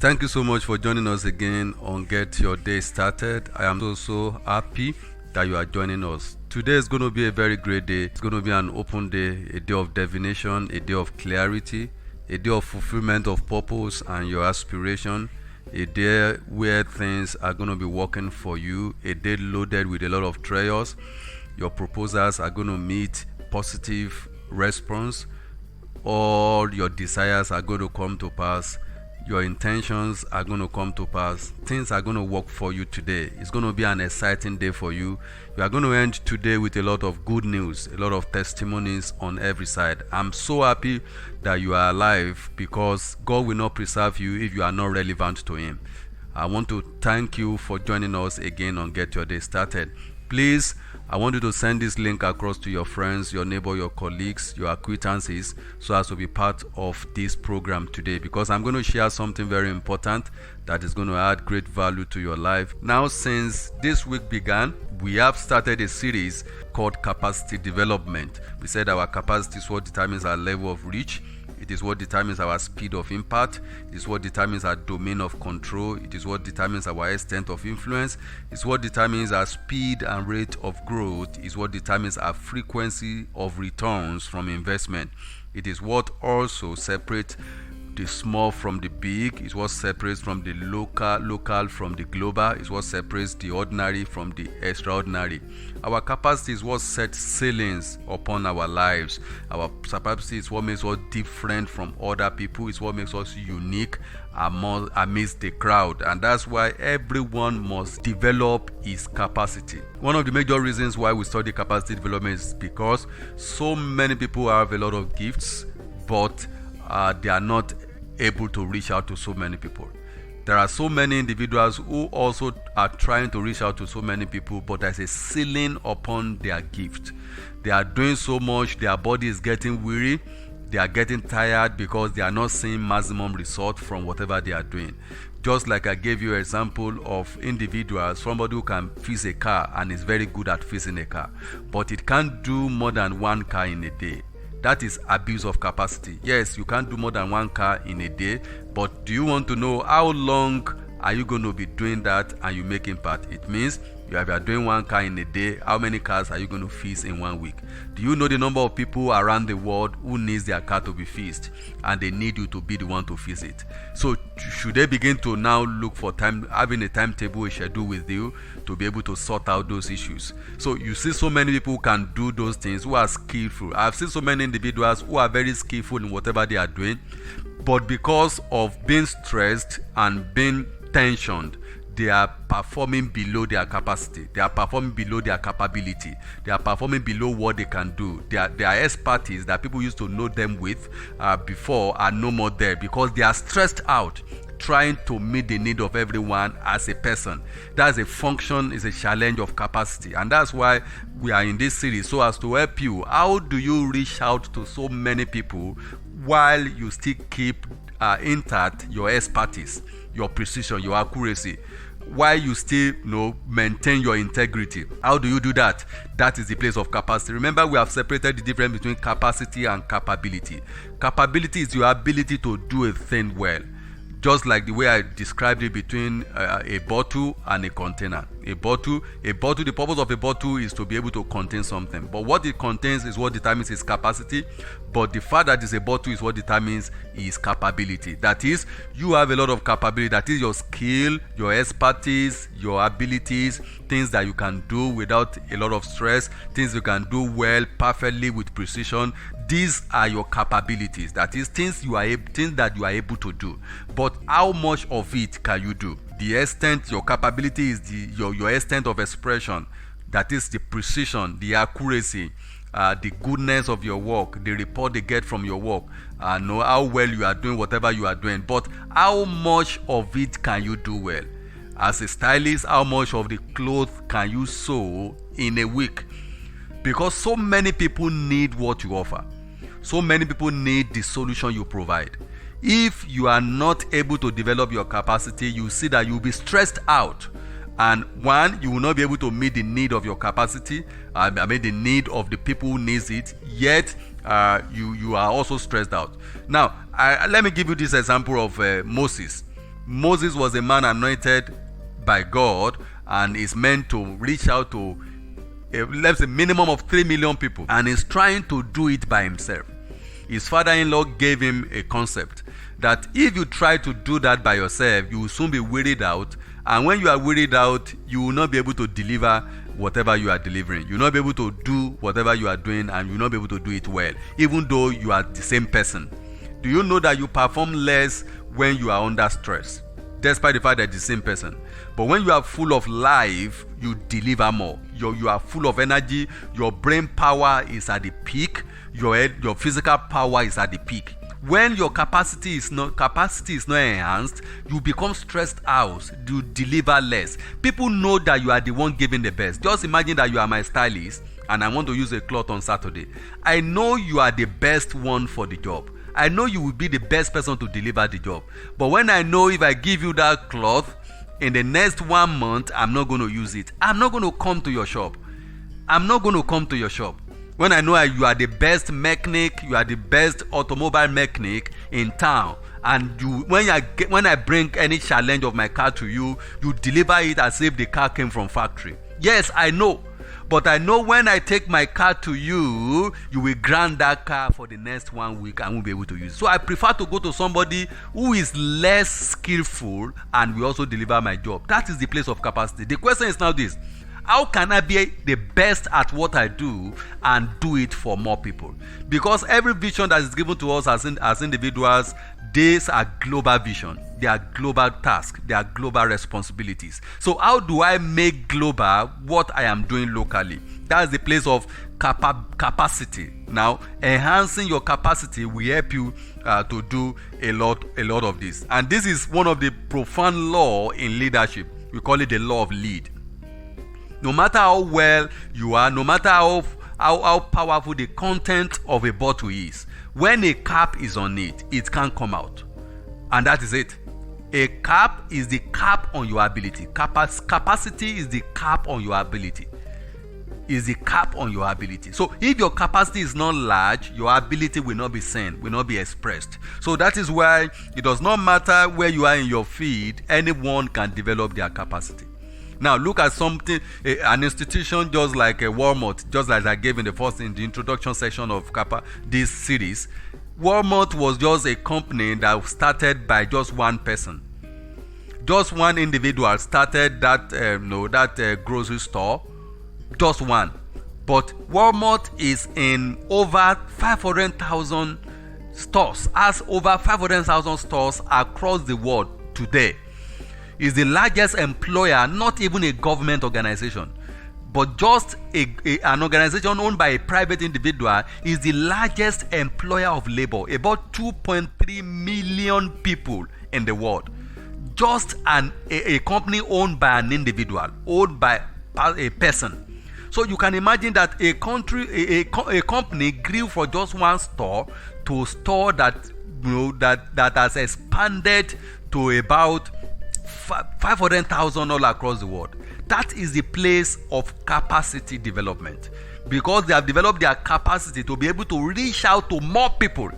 Thank you so much for joining us again on Get Your Day Started. I am so happy that you are joining us. Today is going to be a very great day. It's going to be an open day, a day of divination, a day of clarity, a day of fulfillment of purpose and your aspiration, a day where things are going to be working for you, a day loaded with a lot of trials. Your proposals are going to meet positive response. All your desires are going to come to pass. Your intentions are going to come to pass. Things are going to work for you today. It's going to be an exciting day for you. You are going to end today with a lot of good news, a lot of testimonies on every side. I'm so happy that you are alive because God will not preserve you if you are not relevant to Him. I want to thank you for joining us again on Get Your Day Started. Please, I want you to send this link across to your friends, your neighbor, your colleagues, your acquaintances, so as to be part of this program today, because I'm going to share something very important that is going to add great value to your life. Now, since this week began, we have started a series called Capacity Development. We said our capacity is what determines our level of reach. It is what determines our speed of impact. It is what determines our domain of control. It is what determines our extent of influence. It's what determines our speed and rate of growth. It's what determines our frequency of returns from investment. It is what also separates the small from the big. Is what separates from the local from the global. Is what separates the ordinary from the extraordinary. Our capacity is what sets ceilings upon our lives. Our capacity is what makes us different from other people. It's what makes us unique amidst the crowd, and that's why everyone must develop his capacity. One of the major reasons why we study capacity development is because so many people have a lot of gifts, but they are not able to reach out to so many people. There are so many individuals who also are trying to reach out to so many people, but there's a ceiling upon their gift. They are doing so much, their body is getting weary, they are getting tired because they are not seeing maximum result from whatever they are doing. Just like I gave you an example of individuals, somebody who can fix a car and is very good at fixing a car, but it can't do more than one car in a day. That is abuse of capacity. Yes, you can't do more than one car in a day, but do you want to know how long are you going to be doing that and you make impact? It means you are doing one car in a day, how many cars are you going to fix in 1 week? Do you know the number of people around the world who needs their car to be fixed and they need you to be the one to fix it? So should they begin to now look for time, having a timetable, a schedule with you to be able to sort out those issues? So you see so many people who can do those things, who are skillful. I've seen so many individuals who are very skillful in whatever they are doing, but because of being stressed and being tensioned, they are performing below their capacity. They are performing below their capability. They are performing below what they can do. Their expertise that people used to know them with before are no more there because they are stressed out trying to meet the need of everyone as a person. That's a function, is a challenge of capacity, and that's why we are in this series, so as to help you. How do you reach out to so many people while you still keep intact your expertise, your precision, your accuracy, while you still maintain your integrity? How do you do that? That is the place of capacity. Remember, we have separated the difference between capacity and capability. Capability is your ability to do a thing well, just like the way I described it between a bottle and a container. The purpose of a bottle is to be able to contain something, but what it contains is what determines its capacity, but the fact that it's a bottle is what determines its capability. That is, you have a lot of capability. That is your skill, your expertise, your abilities, things that you can do without a lot of stress, things you can do well, perfectly, with precision. These are your capabilities. That is, things that you are able to do. But how much of it can you do? The extent, your capability is your extent of expression. That is the precision, the accuracy, the goodness of your work, the report they get from your work, know how well you are doing whatever you are doing. But how much of it can you do well? As a stylist, how much of the clothes can you sew in a week? Because so many people need what you offer. So many people need the solution you provide. If you are not able to develop your capacity, you see that you'll be stressed out. And one, you will not be able to meet the need of your capacity, the need of the people who needs it, yet you are also stressed out. Now, let me give you this example of Moses. Moses was a man anointed by God and is meant to reach out to let's say minimum of 3 million people, and is trying to do it by himself. His father-in-law gave him a concept that if you try to do that by yourself, you will soon be wearied out, and when you are wearied out, you will not be able to deliver whatever you are delivering. You will not be able to do whatever you are doing, and you will not be able to do it well, even though you are the same person. Do you know that you perform less when you are under stress, despite the fact that you're the same person? But when you are full of life, you deliver more. You are full of energy. Your brain power is at the peak. Your physical power is at the peak. When your capacity is not enhanced, you become stressed out. You deliver less. People know that you are the one giving the best. Just imagine that you are my stylist and I want to use a cloth on Saturday. I know you are the best one for the job. I know you will be the best person to deliver the job. But when I know if I give you that cloth, in the next 1 month, I'm not going to use it. I'm not going to come to your shop. I'm not going to come to your shop. When I know you are the best mechanic, you are the best automobile mechanic in town, and when I bring any challenge of my car to you, you deliver it as if the car came from factory. Yes, I know. But I know when I take my car to you, you will grant that car for the next 1 week and won't be able to use it. So I prefer to go to somebody who is less skillful and will also deliver my job. That is the place of capacity. The question is now this: how can I be the best at what I do and do it for more people? Because every vision that is given to us as individuals, these are global vision. They are global tasks. They are global responsibilities. So how do I make global what I am doing locally? That's the place of capacity. Now, enhancing your capacity will help you to do a lot of this. And this is one of the profound law in leadership. We call it the law of lead. No matter how well you are, no matter how powerful the content of a bottle is, when a cap is on it, it can't come out. And that is it. A cap is the cap on your ability. Capacity is the cap on your ability. Is the cap on your ability. So if your capacity is not large, your ability will not be seen, will not be expressed. So that is why it does not matter where you are in your field, anyone can develop their capacity. Now look at something, an institution just like Walmart, just like I gave in the introduction section of this series. Walmart was just a company that started by just one person. Just one individual started that grocery store. Just one. But Walmart is in over 500,000 stores. Has over 500,000 stores across the world today. Is the largest employer, not even a government organization, but just an organization owned by a private individual, is the largest employer of labor, about 2.3 million people in the world. Just a company owned by an individual, owned by a person. So you can imagine that a company grew from just one store to a store that has expanded to about 500,000 all across the world. That is the place of capacity development, because they have developed their capacity to be able to reach out to more people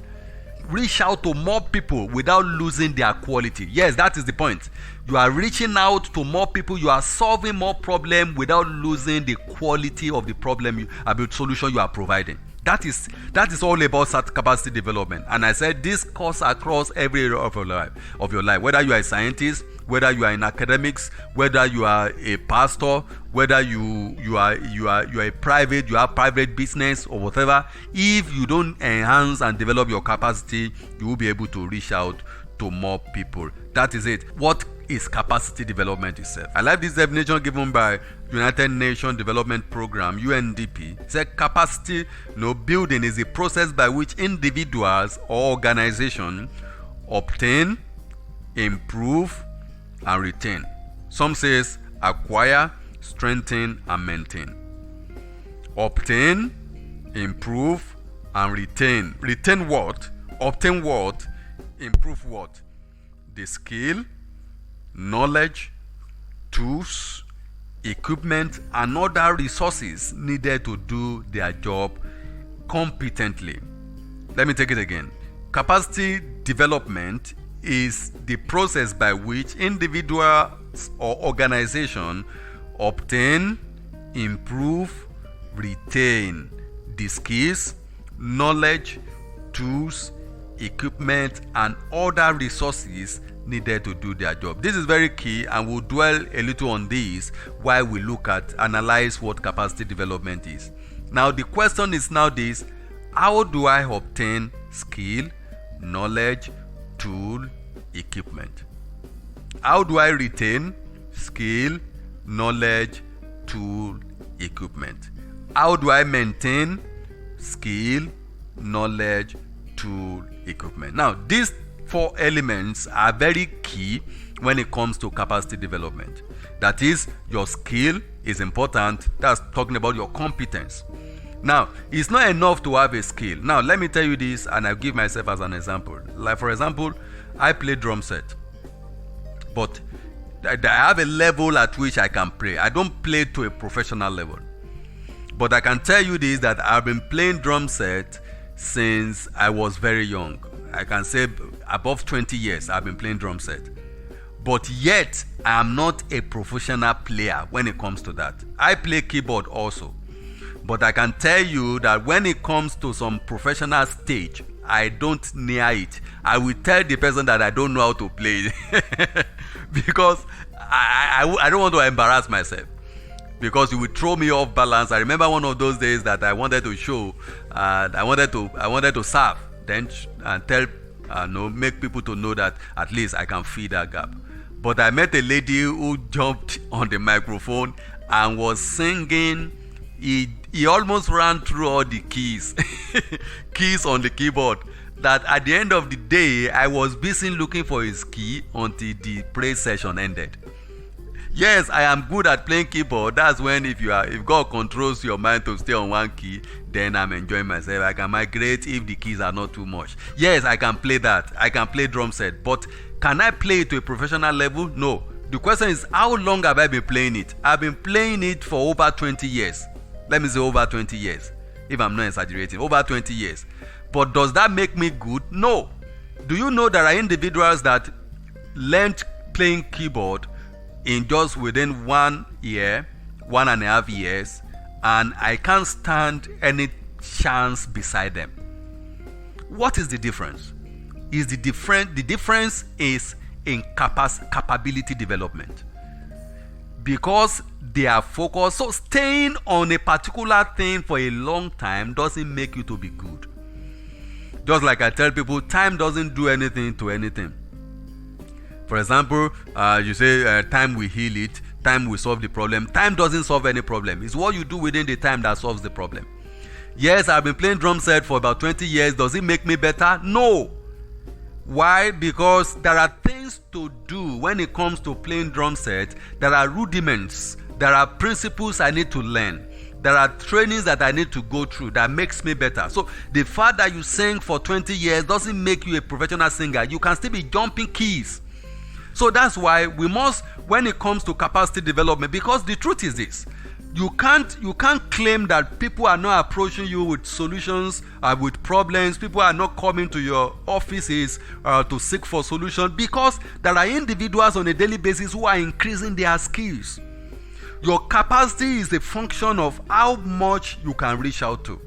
without losing their quality. Yes, that is the point. You are reaching out to more people, you are solving more problems without losing the quality of the problem solution you are providing. That is all about capacity development. And I said this cuts across every area of your life. Whether you are a scientist, whether you are in academics, whether you are a pastor, whether you are a private, you have private business or whatever. If you don't enhance and develop your capacity, you will be able to reach out to more people. That is it. What is capacity development itself? I like this definition given by United Nations Development Program, UNDP. It said capacity building is a process by which individuals or organizations obtain, improve, and retain. Some says acquire, strengthen, and maintain. Obtain, improve, and retain. Retain what? Obtain what? Improve what? The skill, knowledge, tools, equipment, and other resources needed to do their job competently. Let me take it again. Capacity development is the process by which individuals or organization obtain, improve, retain the skills, knowledge, tools, equipment, and other resources needed to do their job. This is very key, and we'll dwell a little on this while we analyze what capacity development is. Now, the question is now this: how do I obtain skill, knowledge, tool, equipment? How do I retain skill, knowledge, tool, equipment? How do I maintain skill, knowledge, tool, equipment? Now, these 4 elements are very key when it comes to capacity development. That is, your skill is important. That's talking about your competence. Now, it's not enough to have a skill. Now, let me tell you this, and I'll give myself as an example. Like, for example, I play drum set, but I have a level at which I can play. I don't play to a professional level. But I can tell you this, that I've been playing drum set since I was very young. I can say above 20 years I've been playing drum set. But yet, I am not a professional player when it comes to that. I play keyboard also. But I can tell you that when it comes to some professional stage, I don't near it. I will tell the person that I don't know how to play because I don't want to embarrass myself, because it will throw me off balance. I remember one of those days that I wanted to show, I wanted to serve, then and tell, make people to know that at least I can fill that gap. But I met a lady who jumped on the microphone and was singing. He almost ran through all the keys on the keyboard, that at the end of the day I was busy looking for his key until the praise session ended. Yes, I am good at playing keyboard. That's when if God controls your mind to stay on one key, then I'm enjoying myself. I can migrate if the keys are not too much. Yes, I can play that. I can play drum set. But can I play it to a professional level? No. The question is, how long have I been playing it? I've been playing it for over 20 years. Let me say over 20 years, if I'm not exaggerating. Over 20 years. But does that make me good? No. Do you know there are individuals that learned playing keyboard in just within 1 year, 1.5 years, and I can't stand any chance beside them? What is the difference? The difference is in capability development, because they are focused. So staying on a particular thing for a long time doesn't make you to be good. Just like I tell people, time doesn't do anything to anything. For example, you say time will heal it, time will solve the problem. Time doesn't solve any problem. It's what you do within the time that solves the problem. Yes, I've been playing drum set for about 20 years. Does it make me better? No. Why? Because there are things to do when it comes to playing drum set. There are rudiments. There are principles I need to learn. There are trainings that I need to go through that makes me better. So the fact that you sing for 20 years doesn't make you a professional singer. You can still be jumping keys. So that's why we must, when it comes to capacity development, because the truth is this: you can't claim that people are not approaching you with solutions, with problems. People are not coming to your offices to seek for solutions, because there are individuals on a daily basis who are increasing their skills. Your capacity is a function of how much you can reach out to.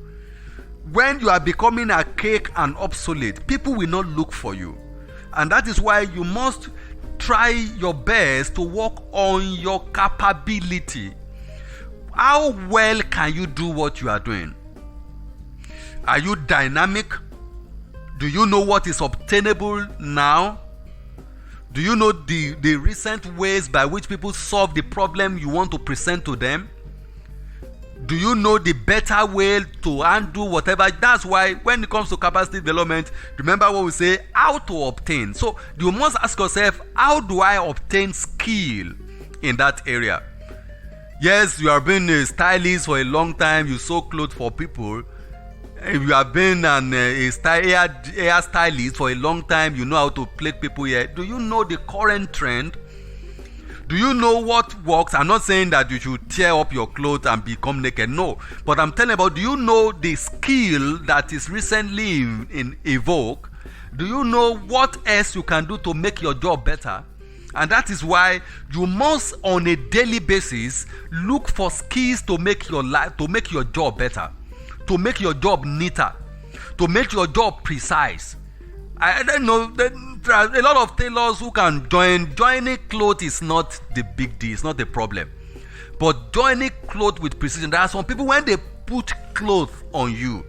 When you are becoming archaic and obsolete, people will not look for you. And that is why you must try your best to work on your capability. How well can you do what you are doing? Are you dynamic? Do you know what is obtainable now? Do you know the recent ways by which people solve the problem you want to present to them? Do you know the better way to handle whatever? That's why when it comes to capacity development, remember what we say: how to obtain. So you must ask yourself, how do I obtain skill in that area? Yes, you have been a stylist for a long time. You sew clothes for people. If you have been hair stylist for a long time, you know how to plait people hair. Do you know the current trend? Do you know what works? I'm not saying that you should tear up your clothes and become naked. No. But I'm telling about, do you know the skill that is recently in vogue Do you know what else you can do to make your job better? And that is why you must, on a daily basis, look for skills to make your life, to make your job better, to make your job neater, to make your job precise. I don't know, there are a lot of tailors who can joining clothes is not the big deal, it's not the problem. But joining clothes with precision, there are some people when they put clothes on you,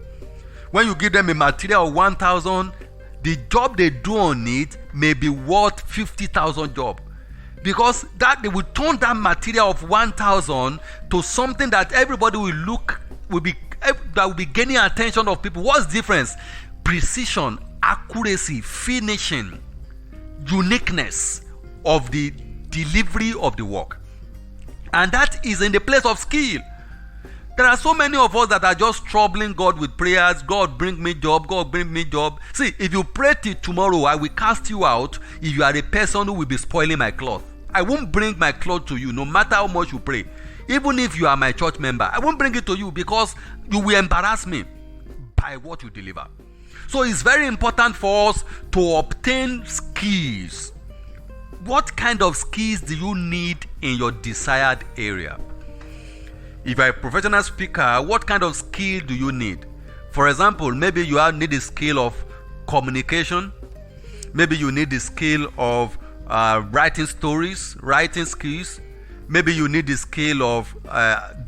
when you give them a material of 1,000, the job they do on it may be worth 50,000 job, because that they will turn that material of 1,000 to something that everybody will be gaining attention of people. What's the difference? Precision, accuracy, finishing, uniqueness of the delivery of the work, and that is in the place of skill. There are so many of us that are just troubling God with prayers. God bring me job, God bring me job. See, if you pray till tomorrow, I will cast you out if you are a person who will be spoiling my cloth. I won't bring my cloth to you no matter how much you pray. Even if you are my church member, I won't bring it to you because you will embarrass me by what you deliver. So it's very important for us to obtain skills. What kind of skills do you need in your desired area? If you're a professional speaker, what kind of skill do you need? For example, maybe you need the skill of communication. Maybe you need the skill of writing stories, writing skills. Maybe you need the skill of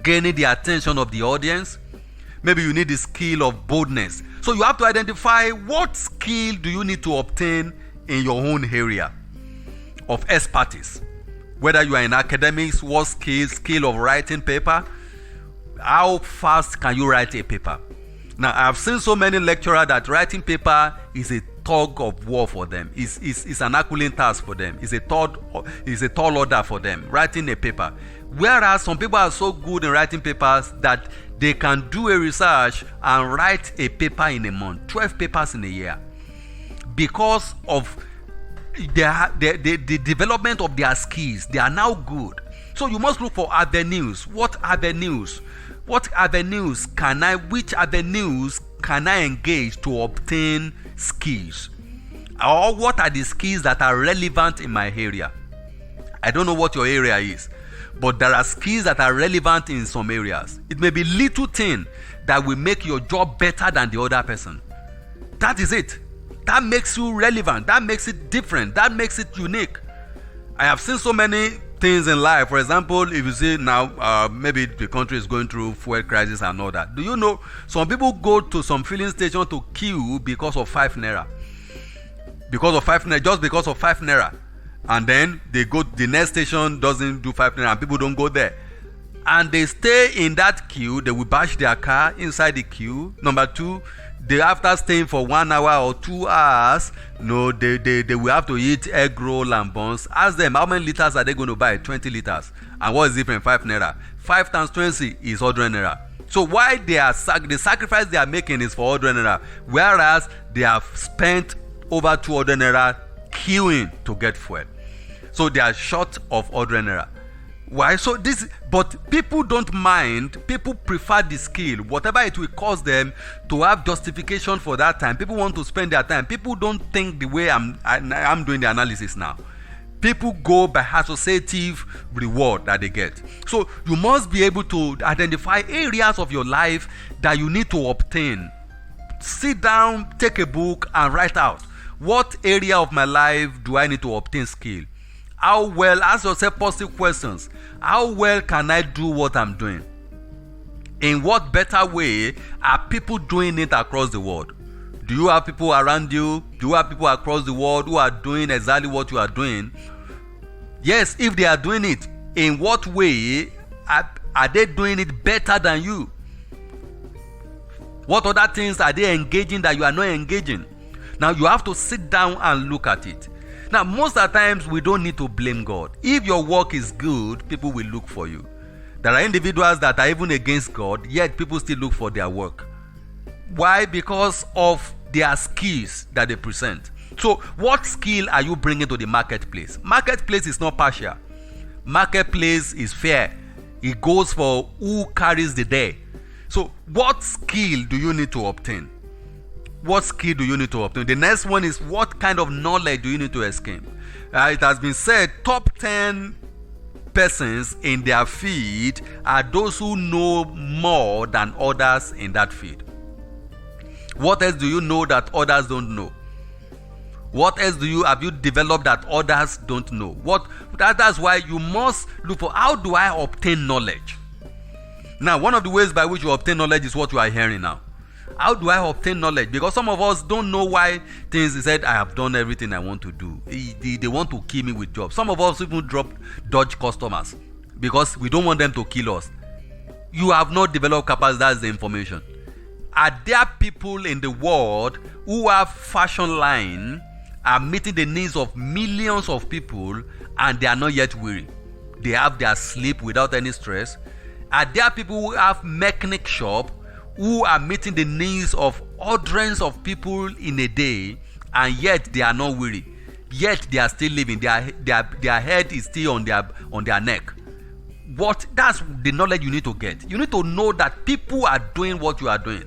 gaining the attention of the audience. Maybe you need the skill of boldness. So you have to identify what skill do you need to obtain in your own area of expertise. Whether you are in academics, what skill of writing paper. How fast can you write a paper? Now, I've seen so many lecturers that writing paper is a tug of war for them. It's an Herculean task for them. It's a tall order for them, writing a paper. Whereas some people are so good in writing papers that they can do a research and write a paper in a month, 12 papers in a year, because of the development of their skills. They are now good. So you must look for avenues. Which avenues can I engage to obtain skills? Or what are the skills that are relevant in my area? I don't know what your area is, but there are skills that are relevant in some areas. It may be little thing that will make your job better than the other person. That is it. That makes you relevant. That makes it different. That makes it unique. I have seen so many things in life. For example, if you see now, maybe the country is going through fuel crisis and all that. Do you know some people go to some filling station to queue because of 5 naira? Just because of 5 naira. And then they go, the next station doesn't do 5 naira and people don't go there. And they stay in that queue. They will bash their car inside the queue. Number 2, after staying for 1 hour or 2 hours, they will have to eat egg roll and buns. Ask them how many liters are they going to buy? 20 liters. And what is it from 5 naira? 5 times 20 is 100 naira. So why the sacrifice they are making is for 100 naira, whereas they have spent over 200 naira queuing to get fuel. So they are short of 100 naira. Why? But people don't mind. People prefer the skill, whatever it will cost them to have justification for that time. People want to spend their time. People don't think the way I'm doing the analysis now. People go by associative reward that they get. So you must be able to identify areas of your life that you need to obtain. Sit down, take a book, and write out what area of my life do I need to obtain skill. How well, ask yourself positive questions. How well can I do what I'm doing? In what better way are people doing it across the world? Do you have people around you? Do you have people across the world who are doing exactly what you are doing? Yes, if they are doing it, in what way are they doing it better than you? What other things are they engaging that you are not engaging? Now you have to sit down and look at it. Now, most of the times, we don't need to blame God. If your work is good, people will look for you. There are individuals that are even against God, yet people still look for their work. Why? Because of their skills that they present. So, what skill are you bringing to the marketplace? Marketplace is not partial. Marketplace is fair. It goes for who carries the day. So, what skill do you need to obtain? What skill do you need to obtain? The next one is what kind of knowledge do you need to escape? It has been said top 10 persons in their field are those who know more than others in that field. What else do you know that others don't know? What else have you developed that others don't know? That's why you must look for, how do I obtain knowledge? Now, one of the ways by which you obtain knowledge is what you are hearing now. How do I obtain knowledge? Because some of us don't know why things. He said, I have done everything I want to do. They want to kill me with jobs. Some of us even dodge customers because we don't want them to kill us. You have not developed capacity. That's the information. Are there people in the world who have fashion line, are meeting the needs of millions of people, and they are not yet weary? They have their sleep without any stress. Are there people who have mechanic shop who are meeting the needs of hundreds of people in a day, and yet they are not weary? Yet they are still living. Their head is still on their neck. That's the knowledge you need to get. You need to know that people are doing what you are doing.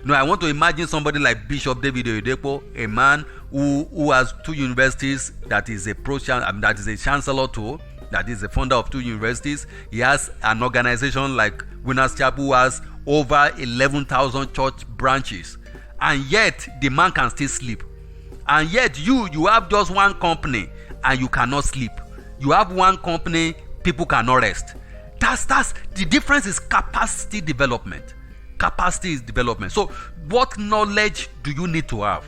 I want to imagine somebody like Bishop David Oyedepo, a man who has 2 universities, that is that is a chancellor too, that is the founder of 2 universities. He has an organization like Winners Chapel who has over 11,000 church branches, and yet the man can still sleep. And yet you have just one company and you cannot sleep. You have one company, people cannot rest. That's the difference. Is capacity development. Capacity is development. So what knowledge do you need to have?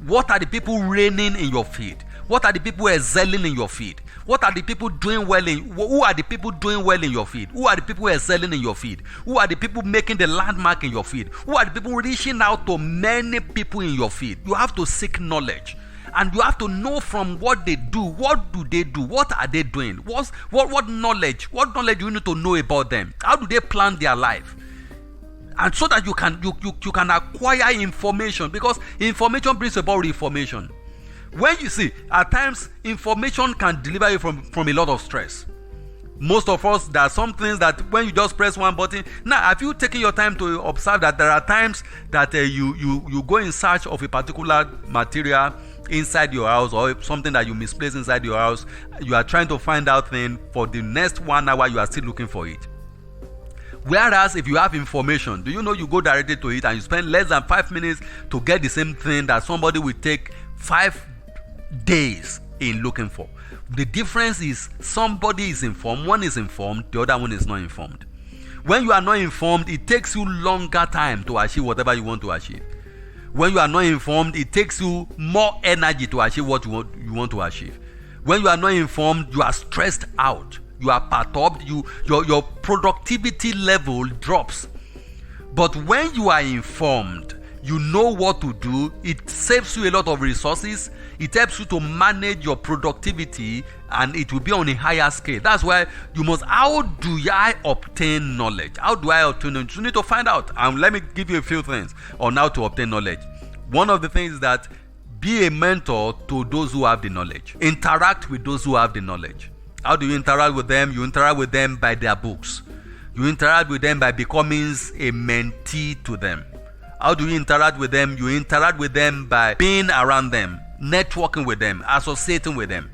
What are the people reigning in your field? What are the people excelling in your field? What are the people doing well who are the people doing well in your field? Who are the people excelling in your field? Who are the people making the landmark in your field? Who are the people reaching out to many people in your field? You have to seek knowledge, and you have to know from what they do. What do they do? What are they doing? What knowledge? What knowledge do you need to know about them? How do they plan their life? And so that you can acquire information, because information brings about reformation. When you see, at times information can deliver you from a lot of stress. Most of us, there are some things that when you just press one button. Now, have you taken your time to observe that there are times that you go in search of a particular material inside your house, or something that you misplaced inside your house? You are trying to find out thing for the next 1 hour. You are still looking for it. Whereas if you have information, do you know you go directly to it and you spend less than 5 minutes to get the same thing that somebody will take 5 days in looking for? The difference is somebody is informed, one is informed, the other one is not informed. When you are not informed, it takes you longer time to achieve whatever you want to achieve. When you are not informed, it takes you more energy to achieve what you want to achieve. When you are not informed, you are stressed out. You are perturbed. Your productivity level drops. But when you are informed, you know what to do. It saves you a lot of resources. It helps you to manage your productivity, and it will be on a higher scale. That's why you must. How do I obtain knowledge? How do I obtain knowledge? You need to find out. And let me give you a few things on how to obtain knowledge. One of the things is that be a mentor to those who have the knowledge. Interact with those who have the knowledge. How do you interact with them? You interact with them by their books. You interact with them by becoming a mentee to them. How do you interact with them? You interact with them by being around them, networking with them, associating with them.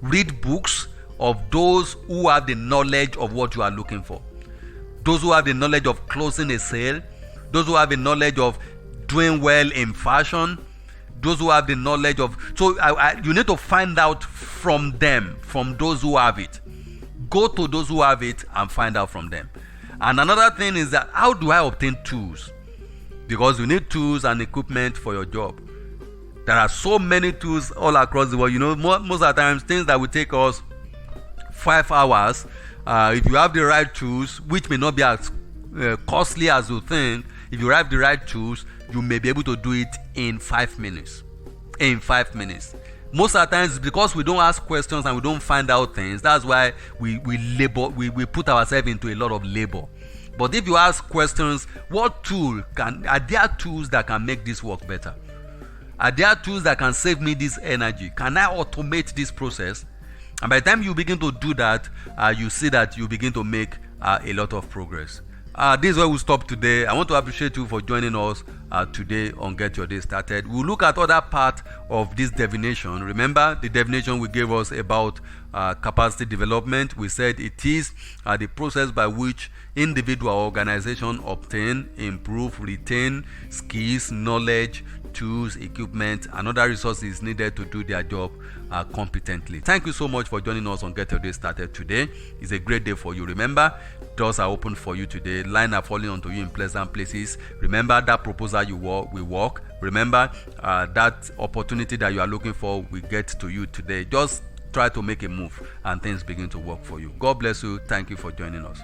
Read books of those who have the knowledge of what you are looking for. Those who have the knowledge of closing a sale. Those who have the knowledge of doing well in fashion. Those who have the knowledge of... So you need to find out from them, from those who have it. Go to those who have it and find out from them. And another thing is that, how do I obtain tools? Because you need tools and equipment for your job. There are so many tools all across the world. Most of the times, things that will take us 5 hours, if you have the right tools, which may not be as costly as you think, if you have the right tools, you may be able to do it in 5 minutes. In 5 minutes. Most of the times, because we don't ask questions and we don't find out things, that's why we put ourselves into a lot of labor. But if you ask questions, are there tools that can make this work better? Are there tools that can save me this energy? Can I automate this process? And by the time you begin to do that, you see that you begin to make a lot of progress. This is where we stop today. I want to appreciate you for joining us today on Get Your Day Started. We'll look at other part of this divination. Remember the divination we gave us about capacity development. We said it is the process by which individual or organization obtain, improve, retain skills, knowledge, tools, equipment, and other resources needed to do their job competently. Thank you so much for joining us on Get Your Day Started today. It's a great day for you. Remember, doors are open for you today. Lines are falling onto you in pleasant places. Remember that proposal you will work. Remember that opportunity that you are looking for will get to you today. Just try to make a move and things begin to work for you. God bless you. Thank you for joining us.